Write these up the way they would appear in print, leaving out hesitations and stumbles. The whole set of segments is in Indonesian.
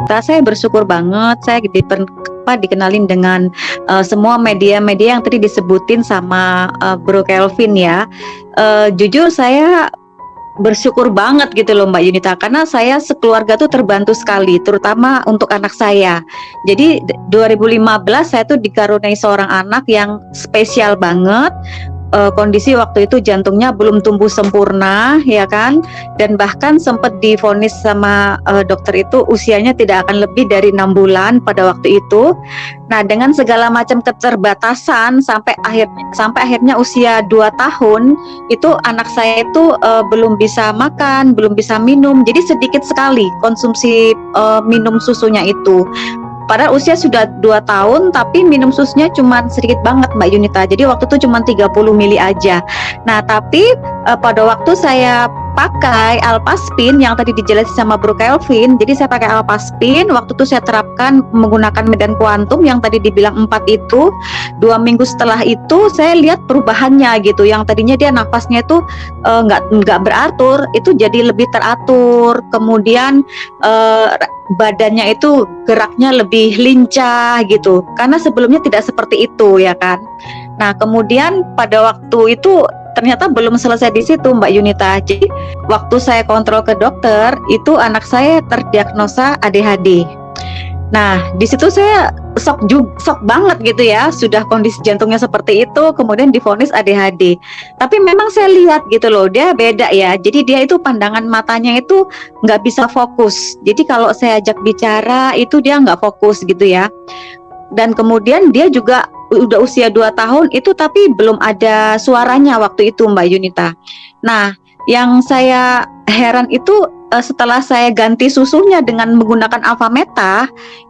Saya bersyukur banget saya dikenalin dengan semua media-media yang tadi disebutin sama Bro Kelvin ya. Jujur saya bersyukur banget gitu loh Mbak Yunita, karena saya sekeluarga tuh terbantu sekali, terutama untuk anak saya. Jadi 2015 saya tuh dikaruniai seorang anak yang spesial banget. Kondisi waktu itu jantungnya belum tumbuh sempurna ya kan, dan bahkan sempat divonis sama dokter itu usianya tidak akan lebih dari 6 bulan pada waktu itu. Nah, dengan segala macam keterbatasan sampai akhirnya usia 2 tahun itu anak saya itu belum bisa makan, belum bisa minum. Jadi sedikit sekali konsumsi minum susunya itu. Padahal usia sudah 2 tahun tapi minum susunya cuma sedikit banget Mbak Yunita. Jadi waktu itu cuma 30 mili aja. Nah, tapi pada waktu saya pakai Alpaspin yang tadi dijelasin sama Bro Kelvin, jadi saya pakai Alpaspin, waktu itu saya terapkan menggunakan medan kuantum yang tadi dibilang 4 itu. 2 minggu setelah itu saya lihat perubahannya gitu, yang tadinya dia nafasnya itu nggak beratur, itu jadi lebih teratur. Kemudian badannya itu geraknya lebih lincah gitu, karena sebelumnya tidak seperti itu ya kan. Nah, kemudian pada waktu itu ternyata belum selesai di situ Mbak Yunita. Jadi waktu saya kontrol ke dokter itu anak saya terdiagnosa ADHD. Nah, di situ saya shock banget gitu ya, sudah kondisi jantungnya seperti itu, kemudian divonis ADHD. Tapi memang saya lihat gitu loh, dia beda ya. Jadi dia itu pandangan matanya itu nggak bisa fokus. Jadi kalau saya ajak bicara itu dia nggak fokus gitu ya. Dan kemudian dia juga udah usia 2 tahun itu tapi belum ada suaranya waktu itu Mbak Yunita. Nah, yang saya heran itu setelah saya ganti susunya dengan menggunakan Alfameta,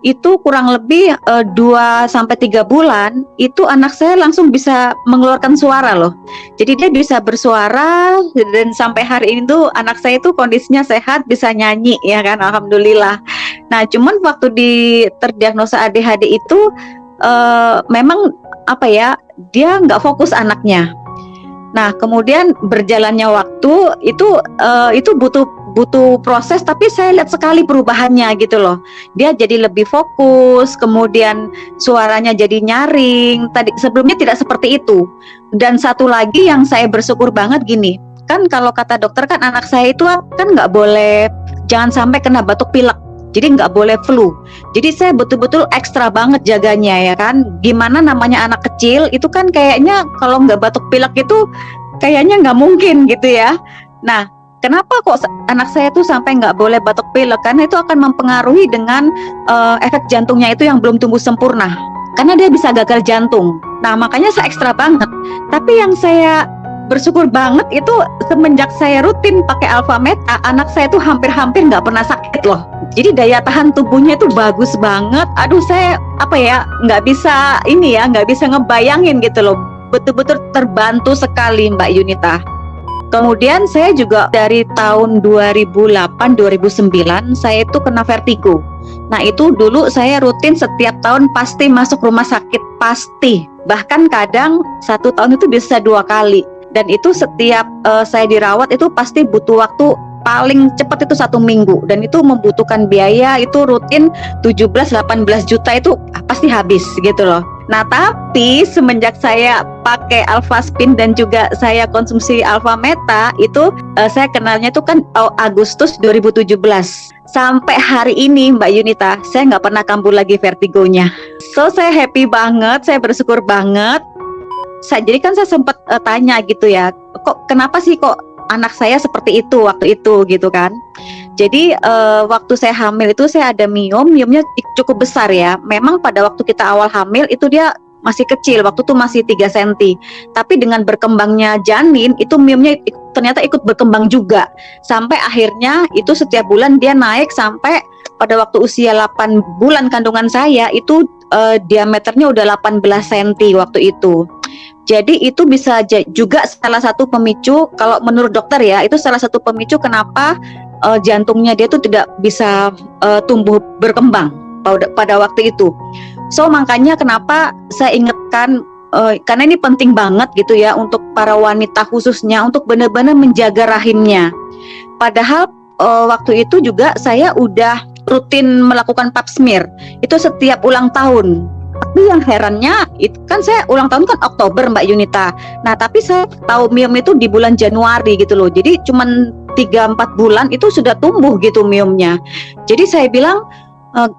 itu kurang lebih 2-3 bulan itu anak saya langsung bisa mengeluarkan suara loh. Jadi dia bisa bersuara, dan sampai hari ini tuh anak saya itu kondisinya sehat, bisa nyanyi ya kan, alhamdulillah. Nah, cuman waktu terdiagnosa ADHD itu memang apa ya, dia nggak fokus anaknya. Nah, kemudian berjalannya waktu itu butuh proses, tapi saya lihat sekali perubahannya gitu loh. Dia jadi lebih fokus, kemudian suaranya jadi nyaring. Tadi sebelumnya tidak seperti itu. Dan satu lagi yang saya bersyukur banget gini, kan kalau kata dokter kan anak saya itu kan nggak boleh, jangan sampai kena batuk pilek. Jadi nggak boleh flu. Jadi saya betul-betul ekstra banget jaganya ya kan. Gimana namanya anak kecil itu kan kayaknya kalau nggak batuk pilek itu kayaknya nggak mungkin gitu ya. Nah, kenapa kok anak saya tuh sampai nggak boleh batuk pilek? Karena itu akan mempengaruhi dengan efek jantungnya itu yang belum tumbuh sempurna. Karena dia bisa gagal jantung. Nah, makanya saya ekstra banget. Tapi yang saya bersyukur banget itu semenjak saya rutin pakai Alfameta, anak saya tuh hampir-hampir nggak pernah sakit loh. Jadi daya tahan tubuhnya itu bagus banget. Aduh, saya nggak bisa ngebayangin gitu loh. Betul-betul terbantu sekali Mbak Yunita. Kemudian saya juga dari tahun 2008-2009 saya itu kena vertigo. Nah, itu dulu saya rutin setiap tahun pasti masuk rumah sakit, pasti. Bahkan kadang 1 tahun itu bisa 2 kali. Dan itu setiap saya dirawat itu pasti butuh waktu paling cepat itu 1 minggu, dan itu membutuhkan biaya itu rutin 17-18 juta itu pasti habis gitu loh. Nah, tapi semenjak saya pakai Alphaspin dan juga saya konsumsi Alfameta itu saya kenalnya itu kan Agustus 2017 sampai hari ini Mbak Yunita, saya nggak pernah kambuh lagi vertigonya. So saya happy banget, saya bersyukur banget. Jadi kan saya sempat tanya gitu ya, kenapa sih kok anak saya seperti itu waktu itu gitu kan. Jadi waktu saya hamil itu saya ada miomnya cukup besar ya. Memang pada waktu kita awal hamil itu dia masih kecil, waktu itu masih 3 cm. Tapi dengan berkembangnya janin itu miomnya ternyata ikut berkembang juga. Sampai akhirnya itu setiap bulan dia naik sampai pada waktu usia 8 bulan kandungan saya itu diameternya udah 18 cm waktu itu. Jadi itu bisa juga salah satu pemicu, kalau menurut dokter ya, itu salah satu pemicu kenapa jantungnya dia tuh tidak bisa tumbuh berkembang pada waktu itu. So makanya kenapa saya ingatkan, karena ini penting banget gitu ya untuk para wanita khususnya untuk benar-benar menjaga rahimnya. Padahal waktu itu juga saya udah rutin melakukan pap smear itu setiap ulang tahun. Tapi yang herannya, itu kan saya ulang tahun kan Oktober Mbak Yunita. Nah tapi saya tahu miom itu di bulan Januari gitu loh. Jadi cuman 3-4 bulan itu sudah tumbuh gitu miomnya. Jadi saya bilang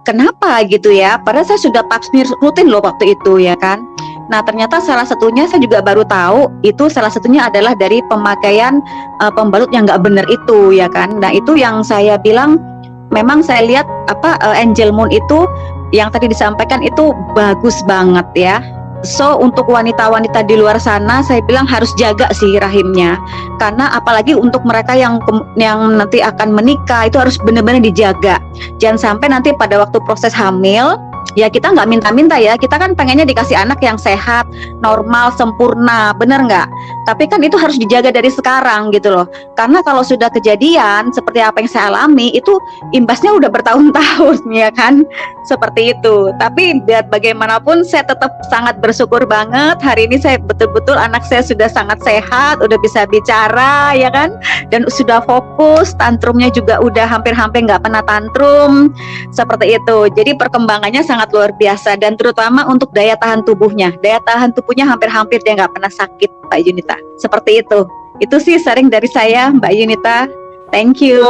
kenapa gitu ya? Padahal saya sudah pap smear rutin loh waktu itu ya kan. Nah ternyata salah satunya saya juga baru tahu itu salah satunya adalah dari pemakaian pembalut yang nggak benar itu ya kan. Nah itu yang saya bilang memang saya lihat Angel Moon itu yang tadi disampaikan itu bagus banget ya. So untuk wanita-wanita di luar sana saya bilang harus jaga sih rahimnya. Karena apalagi untuk mereka yang nanti akan menikah itu harus benar-benar dijaga. Jangan sampai nanti pada waktu proses hamil ya kita nggak minta-minta ya, kita kan pengennya dikasih anak yang sehat, normal, sempurna, bener nggak? Tapi kan itu harus dijaga dari sekarang gitu loh. Karena kalau sudah kejadian seperti apa yang saya alami itu imbasnya udah bertahun-tahun ya kan, seperti itu. Tapi biar bagaimanapun saya tetap sangat bersyukur banget hari ini saya betul-betul anak saya sudah sangat sehat, udah bisa bicara ya kan, dan sudah fokus, tantrumnya juga udah hampir-hampir nggak pernah tantrum, seperti itu. Jadi perkembangannya sangat luar biasa dan terutama untuk daya tahan tubuhnya hampir-hampir dia nggak pernah sakit Mbak Yunita, seperti itu sih sharing dari saya Mbak Yunita. Thank you.